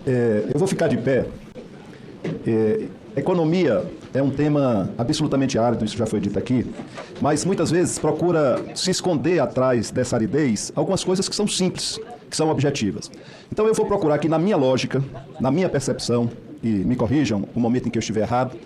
Eu vou ficar de pé. Economia é um tema absolutamente árido, isso já foi dito aqui, mas muitas vezes procura se esconder atrás dessa aridez algumas coisas que são simples, que são objetivas. Então eu vou procurar aqui na minha lógica, na minha percepção, e me corrijam no momento em que eu estiver errado,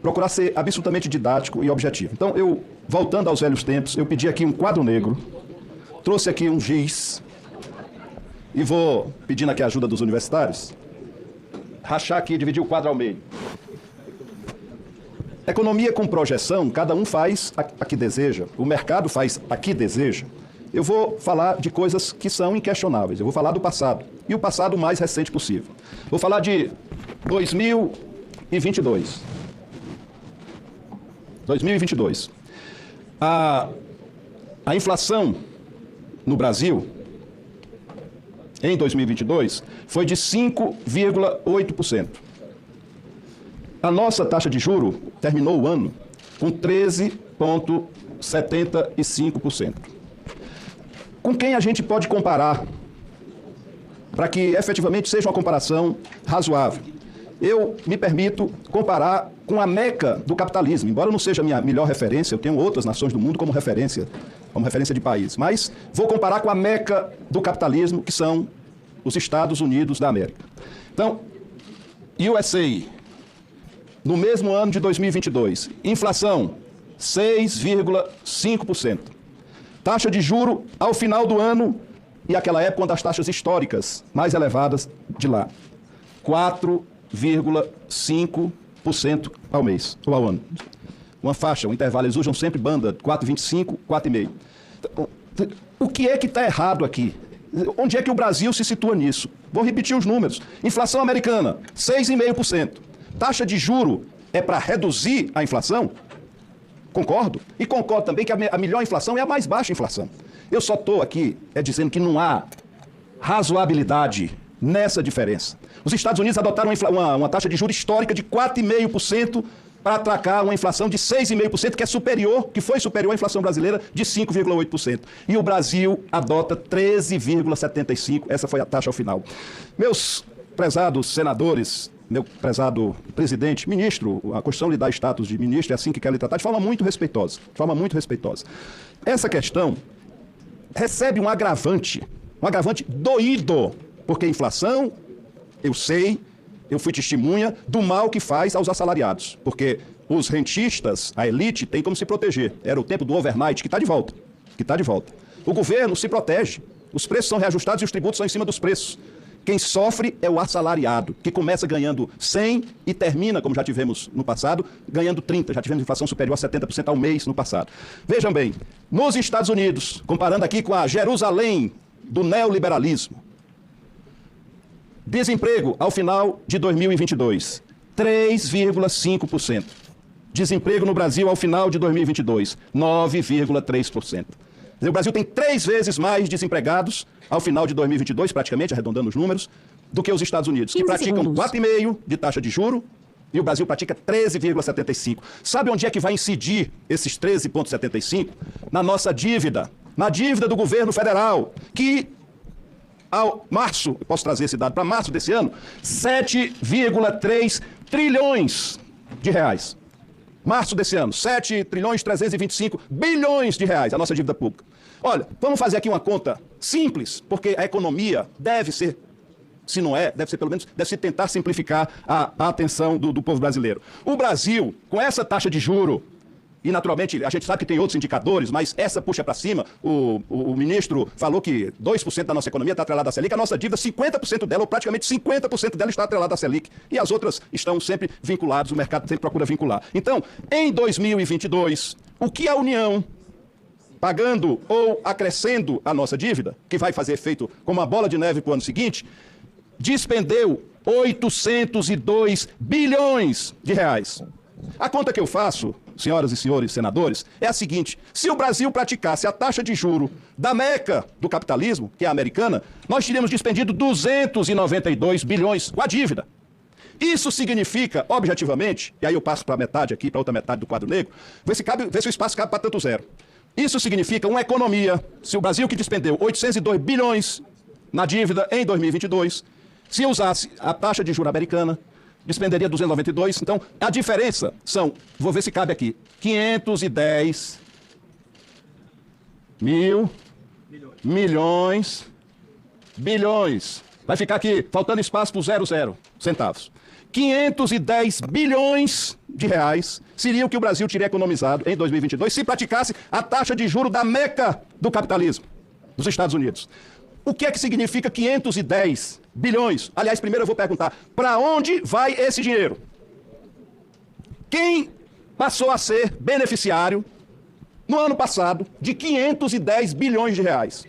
procurar ser absolutamente didático e objetivo. Então voltando aos velhos tempos, eu pedi aqui um quadro negro, trouxe aqui um giz, e vou pedindo aqui a ajuda dos universitários, rachar aqui e dividir o quadro ao meio. Economia com projeção, cada um faz a que deseja, o mercado faz a que deseja. Eu vou falar de coisas que são inquestionáveis, eu vou falar do passado, e o passado o mais recente possível. Vou falar de 2022. 2022. A inflação no Brasil, em 2022, foi de 5,8%. A nossa taxa de juro terminou o ano com 13,75%. Com quem a gente pode comparar, para que efetivamente seja uma comparação razoável? Eu me permito comparar com a meca do capitalismo. Embora não seja a minha melhor referência, eu tenho outras nações do mundo como referência de país. Mas vou comparar com a meca do capitalismo, que são os Estados Unidos da América. Então, USA, no mesmo ano de 2022, inflação 6,5%. Taxa de juro ao final do ano, e aquela época uma das taxas históricas mais elevadas de lá, 4,5% ao mês, ou ao ano. Uma faixa, um intervalo, eles usam sempre banda, 4,25, 4,5. O que é que está errado aqui? Onde é que o Brasil se situa nisso? Vou repetir os números. Inflação americana, 6,5%. Taxa de juro é para reduzir a inflação? Concordo. E concordo também que a melhor inflação é a mais baixa inflação. Eu só estou aqui dizendo que não há razoabilidade nessa diferença. Os Estados Unidos adotaram uma taxa de juros histórica de 4,5% para atracar uma inflação de 6,5%, que foi superior à inflação brasileira de 5,8%. E o Brasil adota 13,75%. Essa foi a taxa ao final. Meus prezados senadores, meu prezado presidente, ministro, a Constituição lhe dá status de ministro, é assim que quer lhe tratar, de forma muito respeitosa. Essa questão recebe um agravante doído, porque a inflação, eu sei, eu fui testemunha do mal que faz aos assalariados, porque os rentistas, a elite, tem como se proteger. Era o tempo do overnight, que está de volta. O governo se protege, os preços são reajustados e os tributos são em cima dos preços. Quem sofre é o assalariado, que começa ganhando 100 e termina, como já tivemos no passado, ganhando 30. Já tivemos inflação superior a 70% ao mês no passado. Vejam bem, nos Estados Unidos, comparando aqui com a Jerusalém do neoliberalismo, desemprego ao final de 2022, 3,5%. Desemprego no Brasil ao final de 2022, 9,3%. O Brasil tem 3 vezes mais desempregados ao final de 2022, praticamente, arredondando os números, do que os Estados Unidos, que praticam 4,5% de taxa de juro, e o Brasil pratica 13,75%. Sabe onde é que vai incidir esses 13,75%? Na nossa dívida, na dívida do governo federal, que ao março, eu posso trazer esse dado para março desse ano, 7,3 trilhões de reais. Março desse ano, 7,325 bilhões de reais, a nossa dívida pública. Olha, vamos fazer aqui uma conta simples, porque a economia deve ser, se não é, deve ser pelo menos, deve se tentar simplificar a atenção do povo brasileiro. O Brasil, com essa taxa de juro, e naturalmente a gente sabe que tem outros indicadores, mas essa puxa para cima, o ministro falou que 2% da nossa economia está atrelada à Selic, a nossa dívida, 50% dela, ou praticamente 50% dela está atrelada à Selic, e as outras estão sempre vinculadas, o mercado sempre procura vincular. Então, em 2022, o que a União, pagando ou acrescendo a nossa dívida, que vai fazer efeito como uma bola de neve para o ano seguinte, despendeu 802 bilhões de reais. A conta que eu faço, senhoras e senhores senadores, é a seguinte: se o Brasil praticasse a taxa de juro da meca do capitalismo, que é a americana, nós teríamos despendido 292 bilhões com a dívida. Isso significa, objetivamente, e aí eu passo para a metade aqui, para a outra metade do quadro negro, vê se o espaço cabe para tanto zero. Isso significa uma economia, se o Brasil que despendeu 802 bilhões na dívida em 2022, Se usasse a taxa de juros americana, despenderia 292. Então, a diferença são, vou ver se cabe aqui, 510 mil milhões, bilhões. Vai ficar aqui, faltando espaço para 00 centavos. 510 bilhões de reais seria o que o Brasil teria economizado em 2022 se praticasse a taxa de juros da meca do capitalismo, dos Estados Unidos. O que é que significa 510 bilhões? Aliás, primeiro eu vou perguntar, para onde vai esse dinheiro? Quem passou a ser beneficiário no ano passado de 510 bilhões de reais?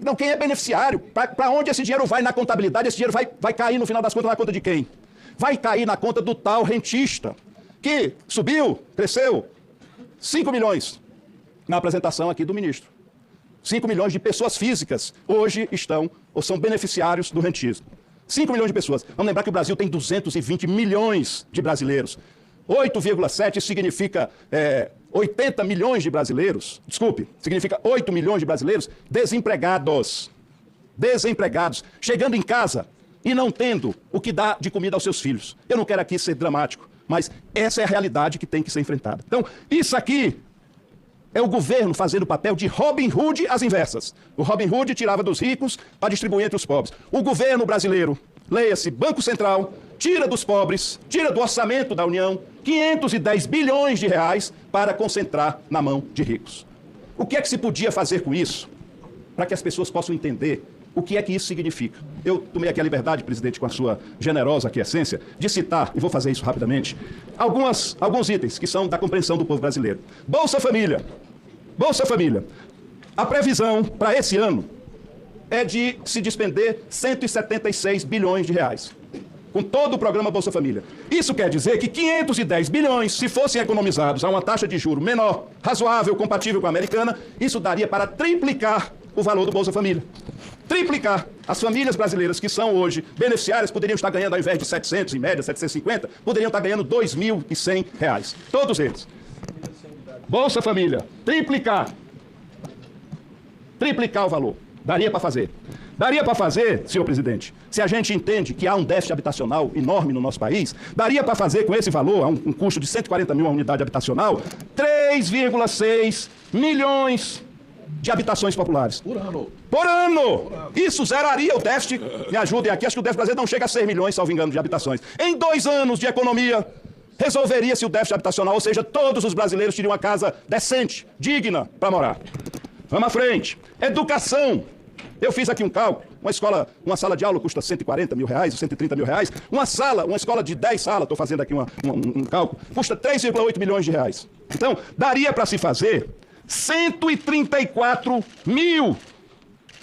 Não, quem é beneficiário? Para onde esse dinheiro vai na contabilidade? Esse dinheiro vai cair, no final das contas, na conta de quem? Vai cair na conta do tal rentista, que subiu, cresceu 5 milhões na apresentação aqui do ministro. 5 milhões de pessoas físicas hoje estão ou são beneficiários do rentismo. 5 milhões de pessoas. Vamos lembrar que o Brasil tem 220 milhões de brasileiros. 8,7 significa 80 milhões de brasileiros, desculpe, significa 8 milhões de brasileiros desempregados. Desempregados, chegando em casa e não tendo o que dar de comida aos seus filhos. Eu não quero aqui ser dramático, mas essa é a realidade que tem que ser enfrentada. Então, isso aqui é o governo fazendo o papel de Robin Hood às inversas. O Robin Hood tirava dos ricos para distribuir entre os pobres. O governo brasileiro, leia-se Banco Central, tira dos pobres, tira do orçamento da União, 510 bilhões de reais para concentrar na mão de ricos. O que é que se podia fazer com isso? Para que as pessoas possam entender o que é que isso significa. Eu tomei aqui a liberdade, presidente, com a sua generosa aquiescência, de citar, e vou fazer isso rapidamente, alguns itens que são da compreensão do povo brasileiro. Bolsa Família. Bolsa Família. A previsão para esse ano é de se despender 176 bilhões de reais. Com todo o programa Bolsa Família. Isso quer dizer que 510 bilhões, se fossem economizados a uma taxa de juro menor, razoável, compatível com a americana, isso daria para triplicar o valor do Bolsa Família. Triplicar. As famílias brasileiras que são hoje beneficiárias poderiam estar ganhando, ao invés de 700, em média, 750, poderiam estar ganhando R$ 2.100. Todos eles. Bolsa Família. Triplicar. Triplicar o valor. Daria para fazer. Daria para fazer, senhor presidente, se a gente entende que há um déficit habitacional enorme no nosso país, daria para fazer com esse valor, um custo de 140 mil a unidade habitacional, 3,6 milhões de habitações populares. Por ano. Por ano! Isso zeraria o déficit. Me ajudem aqui, acho que o déficit brasileiro não chega a 6 milhões, salvo engano, de habitações. Em 2 anos de economia, resolveria-se o déficit habitacional, ou seja, todos os brasileiros teriam uma casa decente, digna para morar. Vamos à frente. Educação. Eu fiz aqui um cálculo, uma sala de aula custa 140 mil reais, 130 mil reais, uma escola de 10 salas, estou fazendo aqui um cálculo, custa 3,8 milhões de reais. Então, daria para se fazer 134 mil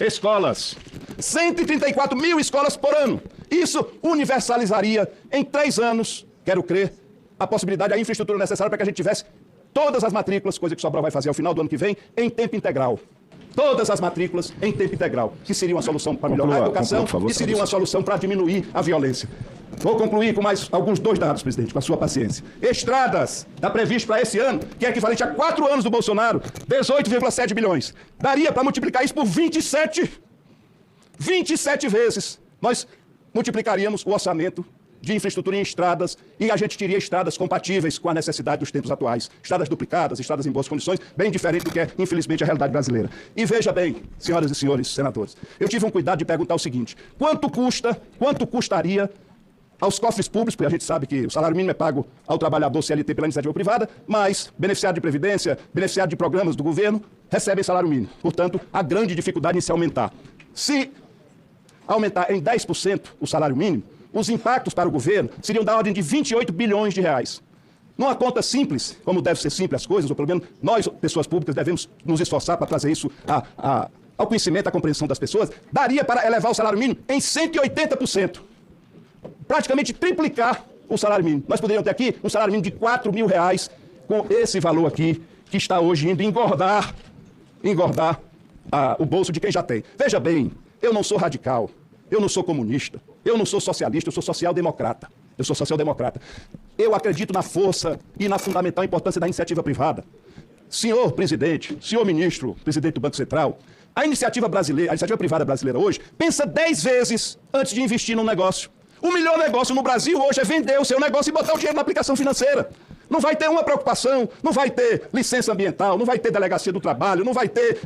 escolas. 134 mil escolas por ano. Isso universalizaria em 3 anos, quero crer, a possibilidade, a infraestrutura necessária para que a gente tivesse todas as matrículas, coisa que o Sobral vai fazer ao final do ano que vem, em tempo integral. Todas as matrículas em tempo integral, que seria uma solução para melhorar a educação e seria uma solução para diminuir a violência. Vou concluir com mais alguns 2 dados, presidente, com a sua paciência. Estradas, está previsto para esse ano, que é equivalente a 4 anos do Bolsonaro, 18,7 bilhões. Daria para multiplicar isso por 27 vezes. Nós multiplicaríamos o orçamento de infraestrutura em estradas, e a gente teria estradas compatíveis com a necessidade dos tempos atuais. Estradas duplicadas, estradas em boas condições, bem diferente do que é, infelizmente, a realidade brasileira. E veja bem, senhoras e senhores senadores, eu tive um cuidado de perguntar o seguinte: quanto custaria aos cofres públicos, porque a gente sabe que o salário mínimo é pago ao trabalhador CLT pela iniciativa privada, mas beneficiário de previdência, beneficiário de programas do governo, recebem salário mínimo. Portanto, a grande dificuldade em se aumentar. Se aumentar em 10% o salário mínimo, os impactos para o governo seriam da ordem de 28 bilhões de reais. Numa conta simples, como deve ser simples as coisas, ou pelo menos nós, pessoas públicas, devemos nos esforçar para trazer isso ao conhecimento, à compreensão das pessoas, daria para elevar o salário mínimo em 180%. Praticamente triplicar o salário mínimo. Nós poderíamos ter aqui um salário mínimo de 4 mil reais, com esse valor aqui, que está hoje indo engordar o bolso de quem já tem. Veja bem, eu não sou radical, eu não sou comunista, eu não sou socialista, eu sou social-democrata. Eu sou social-democrata. Eu acredito na força e na fundamental importância da iniciativa privada. Senhor presidente, senhor ministro, presidente do Banco Central, A iniciativa privada brasileira hoje, pensa 10 vezes antes de investir num negócio. O melhor negócio no Brasil hoje é vender o seu negócio e botar o dinheiro na aplicação financeira. Não vai ter uma preocupação, não vai ter licença ambiental, não vai ter delegacia do trabalho, não vai ter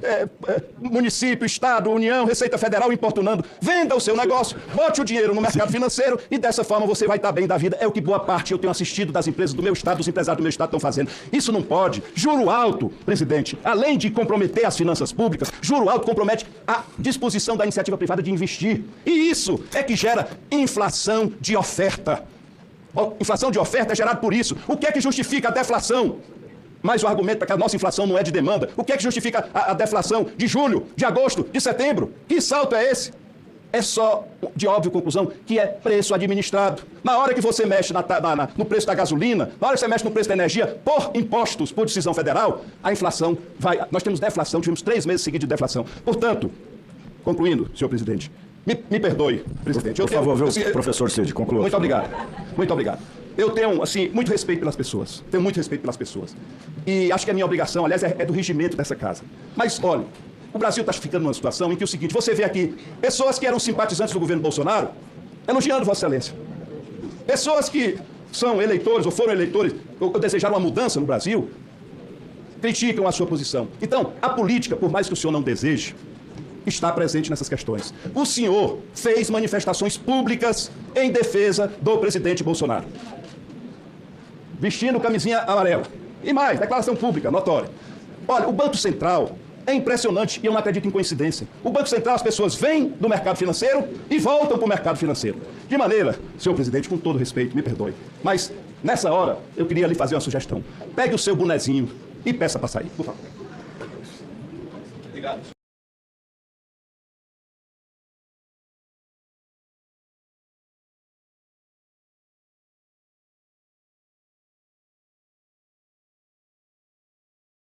município, Estado, União, Receita Federal importunando. Venda o seu negócio, bote o dinheiro no mercado financeiro e dessa forma você vai estar bem da vida. É o que boa parte eu tenho assistido das empresas do meu Estado, dos empresários do meu Estado estão fazendo. Isso não pode. Juro alto, presidente, além de comprometer as finanças públicas, juro alto compromete a disposição da iniciativa privada de investir. E isso é que gera inflação de oferta. Inflação de oferta é gerada por isso. O que é que justifica a deflação? Mais o argumento para que a nossa inflação não é de demanda. O que é que justifica a deflação de julho, de agosto, de setembro? Que salto é esse? É só de óbvia conclusão que é preço administrado. Na hora que você mexe no preço da gasolina, na hora que você mexe no preço da energia, por impostos, por decisão federal, a inflação vai... Nós temos deflação, tivemos 3 meses seguidos de deflação. Portanto, concluindo, senhor presidente, me perdoe, presidente. Por favor, professor Cid, conclua. Muito obrigado. Muito obrigado. Eu tenho, assim, muito respeito pelas pessoas. Tenho muito respeito pelas pessoas. E acho que a minha obrigação, aliás, é do regimento dessa casa. Mas, olha, o Brasil está ficando numa situação em que é o seguinte, você vê aqui pessoas que eram simpatizantes do governo Bolsonaro elogiando Vossa Excelência. Pessoas que são eleitores ou foram eleitores ou desejaram uma mudança no Brasil, criticam a sua posição. Então, a política, por mais que o senhor não deseje, está presente nessas questões. O senhor fez manifestações públicas em defesa do presidente Bolsonaro, vestindo camisinha amarela. E mais, declaração pública, notória. Olha, o Banco Central é impressionante e eu não acredito em coincidência. O Banco Central, as pessoas vêm do mercado financeiro e voltam para o mercado financeiro. De maneira, senhor presidente, com todo respeito, me perdoe, mas nessa hora eu queria lhe fazer uma sugestão. Pegue o seu bonezinho e peça para sair, por favor. Obrigado.